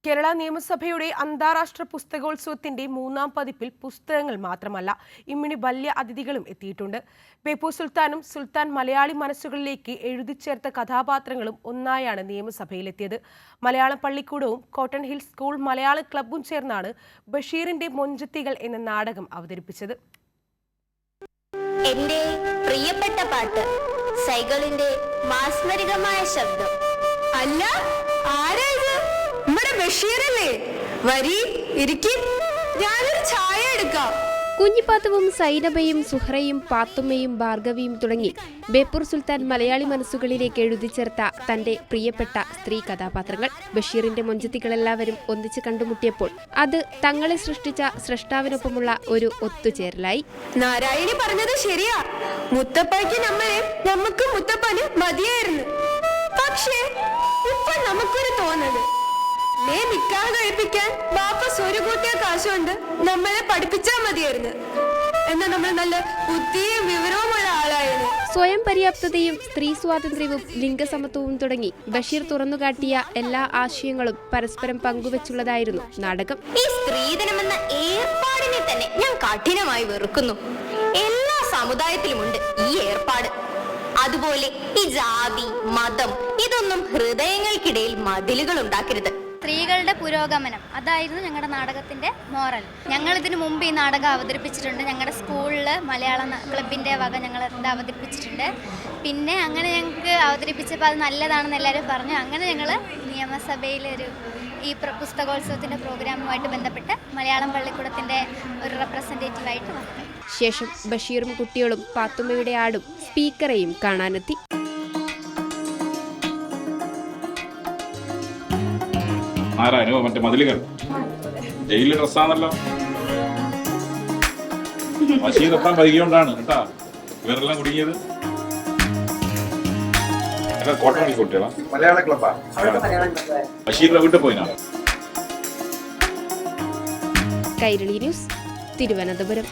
കേരള നിയമസഭയുടെ അന്താരാഷ്ട്ര പുസ്തകോത്സവത്തിന്റെ 3ാം പതിപ്പിൽ പുസ്തകങ്ങൾ മാത്രമല്ല ഇമ്മിണി വലിയ അതിഥികളും എത്തിയിട്ടുണ്ട്. ബേപ്പൂർ സുൽത്താനും സുൽത്താൻ മലയാളി മനസ്സുകളിലേക്ക് എഴുതിച്ചേർത്ത കഥാപാത്രങ്ങളും ഒന്നായാണ് നിയമസഭയിലെത്തിയത്. മലയാളം പള്ളിക്കൂടവും കോട്ടൺ ഹിൽ സ്കൂൾ മലയാളം ക്ലബ്ബും ചേർന്നാണ് ബഷീറിന്റെ മൊഞ്ചത്തികൾ എന്ന നാടകം അവതരിപ്പിച്ചത്. എന്റെ പ്രിയപ്പെട്ട പാട്ട്, സൈക്കിളിന്റെ മാസ്മരികമായ ശബ്ദം. അല്ല, ആരാ ഇത്? നമ്മുടെ ബഷീറല്ലേ? വരി, ഇരിക്കി, ഞാനൊരു ചായ എടുക്കാം. കുഞ്ഞിപ്പാത്തുവും സൈനബയും സുഹ്റയും പാത്തുമ്മയും ഭാർഗവിയും തുടങ്ങി ബേപ്പൂർ സുൽത്താൻ മലയാളി മനസ്സുകളിലേക്ക് എഴുതിച്ചേർത്ത തന്റെ പ്രിയപ്പെട്ട സ്ത്രീ കഥാപാത്രങ്ങൾ. ബഷീറിന്റെ മൊഞ്ചത്തികളെല്ലാവരും ഒന്നിച്ച് കണ്ടുമുട്ടിയപ്പോൾ അത് തങ്ങളെ സൃഷ്ടിച്ച സ്രഷ്ടാവിനൊപ്പമുള്ള ഒരു ഒത്തുചേരലായി. നാരായണി പറഞ്ഞത് ശരിയാ. മുത്തപ്പയ്ക്ക് നമുക്ക് മുത്തപ്പന് മതിയായിരുന്നു. പക്ഷേ ഇപ്പൊ നമുക്കൊരു തോന്നല്, നിക്കാഹ് കഴിപ്പിക്കാൻ ബാപ്പ ഒരു കൂട്ടിയ കാശുകൊണ്ട് നമ്മളെ പഠിപ്പിച്ചാൽ മതിയായിരുന്നു. എന്നാൽ നമ്മൾ നല്ല ബുദ്ധിയും വിവരവുമുള്ള ആളായിരുന്നു. സ്വയം പര്യാപ്തതയും സ്ത്രീ സ്വാതന്ത്ര്യവും ലിംഗസമത്വവും തുടങ്ങി ബഷീർ തുറന്നുകാട്ടിയ എല്ലാ ആശയങ്ങളും പരസ്പരം പങ്കുവെച്ചുള്ളതായിരുന്നു നാടകം. ഈ സ്ത്രീധനമെന്ന ഏർപ്പാടിനെ തന്നെ ഞാൻ കഠിനമായി വെറുക്കുന്നു. എല്ലാ സമുദായത്തിലുമുണ്ട് ഈ ഏർപ്പാട്. അതുപോലെ ഈ ജാതി, മതം ഇതൊന്നും ഹൃദയങ്ങൾക്കിടയിൽ മതിലുകൾ ഉണ്ടാക്കരുത്. സ്ത്രീകളുടെ പുരോഗമനം അതായിരുന്നു ഞങ്ങളുടെ നാടകത്തിൻ്റെ മോറൽ. ഞങ്ങൾ ഇതിനു മുമ്പ് ഈ നാടകം അവതരിപ്പിച്ചിട്ടുണ്ട്. ഞങ്ങളുടെ സ്കൂളിൽ മലയാളം ക്ലബിൻ്റെ വക ഞങ്ങൾ ഇത് അവതരിപ്പിച്ചിട്ടുണ്ട്. പിന്നെ അങ്ങനെ ഞങ്ങൾക്ക് അവതരിപ്പിച്ചപ്പോൾ അത് നല്ലതാണെന്ന് എല്ലാവരും പറഞ്ഞു. അങ്ങനെ ഞങ്ങൾ നിയമസഭയിലൊരു ഈ പുസ്തകോത്സവത്തിൻ്റെ പ്രോഗ്രാമുമായിട്ട് ബന്ധപ്പെട്ട് മലയാളം പള്ളിക്കൂടത്തിൻ്റെ ഒരു റെപ്രസെൻറ്റേറ്റീവായിട്ട് വന്നു. ശേഷം ബഷീറും കുട്ടികളും പാത്തുമ്മയുടെ ആടും സ്പീക്കറെയും കാണാനെത്തി. ആരാനോ മറ്റേ മതിലുകൾ ജയിലിൽ ഡ്രസ്സാണല്ലോ. ബഷീർ എത്താൻ വൈകിയോണ്ടാണ് കേട്ടാ ഇവരെല്ലാം കുടുങ്ങിയത്. കോട്ടൺ കുട്ടികളാ, മലയാള ക്ലബ്ബാ. ബഷീറിന്റെ വീട്ടിൽ പോയിനാണ്. കൈരളി ന്യൂസ്, തിരുവനന്തപുരം.